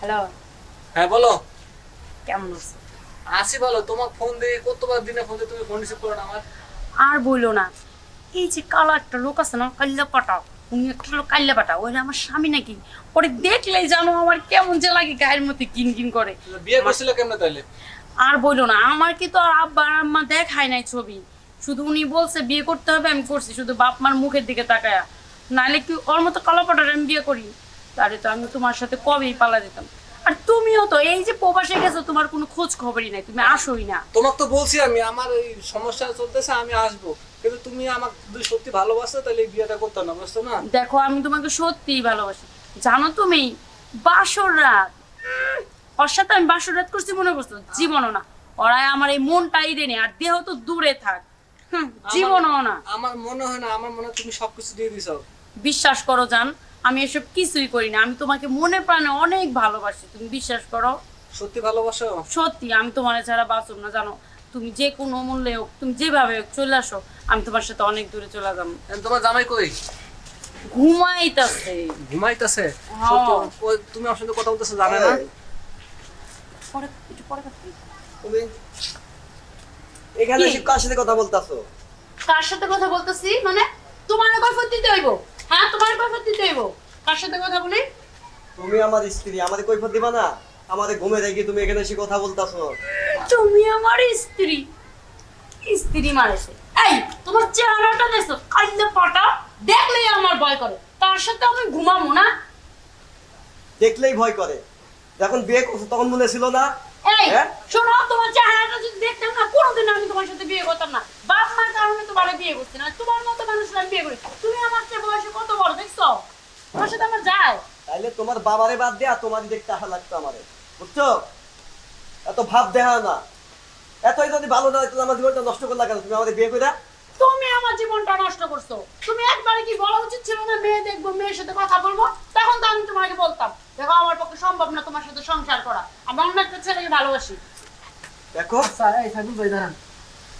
Hello, হ্যাঁ বলো। কেমন আছো? আসি বলো, তোমার ফোন দিয়ে কতবার দিনে ফোন দিয়ে তুমি ফোন রিসিভ করো না আমার। আর বইলো না, এই যে কালো একটা লোক আছে না, কাল্লা পাটা, উনি একটা লোক কাল্লা পাটা, ওই আমার স্বামী নাকি। ওরে দেখলেই জানো আমার কেমন যে লাগে, গায়ের মধ্যে কিন কিন করে। বিয়ে করছিল কেমনে তাইলে? আর বইলো না, আমার কি তো আর আব্বা আর আম্মা দেখায় নাই ছবি, শুধু উনি বলছে বিয়ে করতে হবে, আমি করছি শুধু বাপ মার মুখের দিকে তাকায়া। নাহলে কি ওর মতো কালো পাটার আমি বিয়ে করি? তাহলে তো আমি তোমার সাথে কবেই পালা দিতাম। আর তুমিও তো এই যে প্রবাসে গেছো, তোমার কোনো খোঁজ খবরই নাই, তুমি আসোই না। তোমাকে তো বলছি আমি আমার এই সমস্যা চলতেছে, আমি আসবো, কিন্তু তুমি আমাকে যদি সত্যি ভালোবাসো তাহলে এই বিয়েটা করতে না, বুঝছো না? দেখো, আমি তোমাকে সত্যিই ভালোবাসি। জানো তুমি, বাসর রাত, ওর সাথে আমি বাসর রাত করছি মনে করছো? জীবনও না। ওরা আমার এই মনটাই দেনে, আর দেহ তো দূরে থাক। জীবনও না। আমার মনে হয় না, আমার মনে হয় তুমি সবকিছু দিয়ে দিছো। বিশ্বাস করো জান, আমি এসব কিছুই করি না। আমি তোমাকে মনে প্রাণে অনেক ভালোবাসি, তুমি বিশ্বাস করো। সত্যি ভালোবাসো? সত্যি, আমি তোমার ছাড়া বাঁচব না জানো। তুমি যে কোনো মূল্যে হোক, তুমি যেভাবে হোক চলে আসো, আমি তোমার সাথে অনেক দূরে চলে যাবো। তোমার জামাই কই? ঘুমাইতেছে। ঘুমাইতেছে? হ্যাঁ। সত্যি তুমি আমার সাথে কথা বলতেছো জানে না? পরে একটু পরে কথা বলি। তুমি এখানে কি? এসে কার সাথে কথা বলতাছো? কার সাথে কথা বলতেছি মানে? তোমার কৈফিয়ত দিতে হইব। হ্যাঁ, তোমার কৈফিয়ত দিতে হইব। কার সাথে কথা বলি? তুমি আমার স্ত্রী, আমাদের কৈফিয়ত দিবা না? আমাদের ঘুমে রেখে তুমি এখানে এসে কথা বলতাছো? তুমি আমার স্ত্রী। স্ত্রী মারেছে। এই, তোমার চেহারাটা দেখছো, কাইলে পাটা, দেখলেই আমার ভয় করে। তার সাথে আমি ঘুমাবো না। দেখলেই ভয় করে। যখন বিয়ে করছো তখন মনে ছিল না? এই, হ্যাঁ? শোনো, তোমার চেহারাটা যদি দেখতাম না, কোনোদিন আমি তোমার সাথে বিয়ে করতাম না। বাপ মার কারণে তোমার বিয়ে করছি না, তোমার মতো মানুষের আমি বিয়ে করি। তুমি আমার চেয়ে বয়সে কত বড় দেখছো? তোমার সাথে আমার যায়। তাইলে তোমার বাবারে বাদ দেয়া তোমারই দেখতে আশা লাগতো আমারে, বুঝছো? এত ভাব দেখা না। এতই যদি ভালো না হইতো আমার জীবনটা নষ্ট করলা কেন তুমি আমাদের বিয়ে করে? তুমি আমার জীবনটা নষ্ট করছো। তুমি একবারে কি বলা উচিত ছিল না, মেয়ে দেখবো, মেয়ের সাথে কথা বলবো? তখন তো আমি তোমাকে বলতাম, দেখো আমার পক্ষে সম্ভব না তোমার সাথে সংসার করা, আমি অন্য একটা ছেলেকে ভালোবাসি। দেখো আচ্ছা, এই সাইকুল ভাই দাঁড়ান।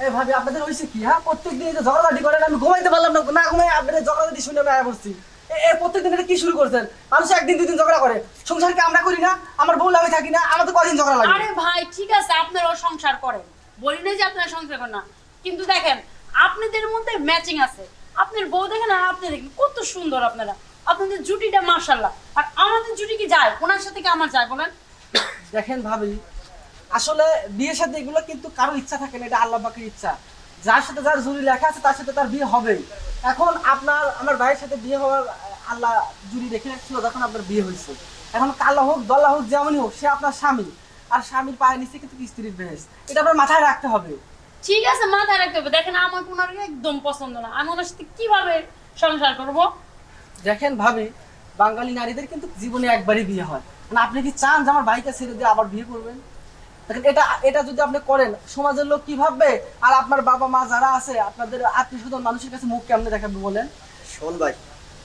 এই ভাবি, আপনাদের হইছে কি? হ্যাঁ, প্রত্যেকদিন এই যে ঝগড়াঝাটি করেন, আমি ঘুমাইতে পারলাম না, না ঘুমাই আপনাদের ঝগড়াঝাটি শুনে আমি আয়া পড়ছি। এই প্রত্যেকদিন এটা কি শুরু করছেন? মানুষ একদিন দুদিন ঝগড়া করে, সংসার কি আমরা করি না? আমার বউ আমি থাকি না, আমার তো কদিন ঝগড়া লাগে। আরে ভাই, ঠিক আছে, আপনারাও সংসার করেন, বলি না যে আপনারা সংসার করেন না, কিন্তু দেখেন আপনাদের মধ্যে ম্যাচিং আছে। আপনার বউ দেখেন আর আপনি দেখেন, কত সুন্দর আপনারা, আপনাদের জুটিটা মাশাআল্লাহ। আর আমাদের জুটি কি যায়? ওনার সাথে কি আমার যায় বলেন? দেখেন ভাবি, আসলে বিয়ের সাথে এগুলো কিন্তু কারো ইচ্ছা থাকে না, এটা আল্লাহ পাকের ইচ্ছা। যার সাথে যার জুড়ি লেখা আছে তার সাথে তার বিয়ে হবেই। এখন আমার ভাইয়ের সাথে বিয়ে হওয়ার আল্লাহ জুড়ি রেখে রাখছিল যখন আপনার বিয়ে হয়েছে। এখন কালো হোক দলা হোক যেমনই হোক, সে আপনার স্বামী, আর স্বামীর পায়ের নিচে কিন্তু স্ত্রীর বেহেশত, এটা আপনার মাথায় রাখতে হবে। ঠিক আছে, মাথায় রাখতে হবে। দেখেন আমার ওনার একদম পছন্দ না, আমি ওনার সাথে কিভাবে সংসার করব? দেখেন ভাবি, বাঙালি নারীদের কিন্তু জীবনে একবারই বিয়ে হয়। মানে আপনি কি চান যে আমার ভাইকে ছেড়ে দিয়ে আবার বিয়ে করবেন? দেখেন, এটা এটা যদি আপনি করেন, সমাজের লোক কি ভাববে? আর আপনার বাবা মা যারা আছে, আপনাদের আত্মীয় স্বজন মানুষের কাছে মুখ কেমনে দেখাবে বলেন? শোন ভাই,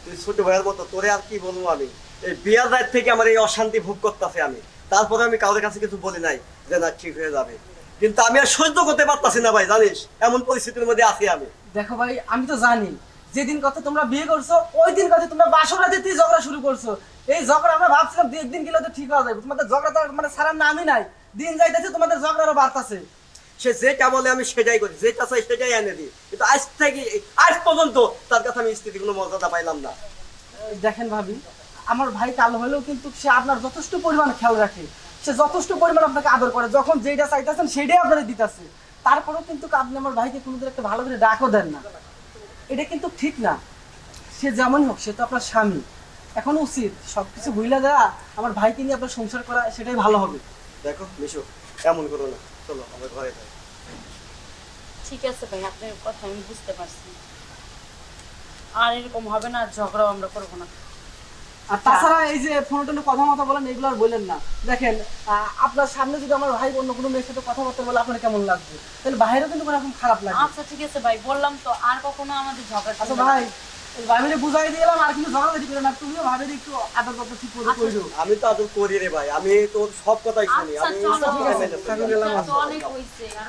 তুই ছোট ভাইয়ের মতো, তোরে আর কি বলবো আমি। এই বিয়ার রাত থেকে আমার এই অশান্তি ভোগ করতেছে আমি, তারপরে আমি কাউদের কাছে কিছু বলি নাই যে না ঠিক হয়ে যাবে, কিন্তু আমি আর সহ্য করতে পারতাছি না ভাই, জানিস এমন পরিস্থিতির মধ্যে আছি আমি। দেখো ভাই, আমি তো জানি যেদিন কথা তোমরা বিয়ে করছো ওই দিন কথা তোমরা বাসর রাতেই ঝগড়া শুরু করছো। এই ঝগড়া আমরা ভাবছিলাম দু একদিন গেলে তো ঠিক হয়ে যাবে, তোমাদের ঝগড়া তো মানে ছাড়ার নামই নাই। দিন যাইতেছে তোমাদের ঝগড়া আরো বাড়তাছে। সে যেটা বলে আমি সেটাই করি, যেটা চাই সেটাই এনে দিই, কিন্তু আজ পর্যন্ত তার কাছে আমি স্ত্রীর কোনো মর্যাদা পাইলাম না। দেখেন ভাবি, আমার ভাই কালো হলেও কিন্তু সে আপনার যথেষ্ট পরিমাণ খেয়াল রাখে, সে যথেষ্ট পরিমাণ আপনাকে আদর করে, যখন যেটা চাইতেছেন সেটাই আপনারা দিতেছে। তারপরেও কিন্তু আপনি আমার ভাইকে কোনোদিন একটা ভালো করে ডাকও দেন না, এটা কিন্তু ঠিক না। সে যেমনই হোক, সে তো আপনার স্বামী। এখন উচিত সবকিছু ভুলে দেওয়া, আমার ভাইকে নিয়ে আপনার সংসার করা, সেটাই ভালো হবে। দেখো মিশু, এমন করো না, চলো আমার ঘরে যাই। ঠিক আছে ভাই, আপনার কথা আমি বুঝতে পারছি, আর এরকম হবে না, ঝগড়াও আমরা করবো না। আর তাছাড়া এই যে ফোনে টোনে কথা মতো বলেন, এগুলো আর বললেন না। দেখেন, আপনার সামনে যদি আমার ভাই অন্য কোনো মেয়ের সাথে কথাবার্তা বলে আপনার কেমন লাগবে? তাহলে বাইরেও কিন্তু কোনো রকম খারাপ লাগবে। আচ্ছা ঠিক আছে ভাই, বললাম তো, আর কখনো আমাদের ঝগড়া আচ্ছা করবে না। ভাই, ভাবিরে বুঝাই দিলাম, আর কিন্তু ঝগড়াঝাটি করে না, তুমিও ভাবিরে একটু আদর কথা ঠিক করে কইরো। আমি তো আদর করি রে ভাই, আমি তোর সব কথাই শুনি, আচ্ছা আমি চলো, সব কথাই মেনে চলি। থাকুন, গেলাম। তো অনেক হইছে।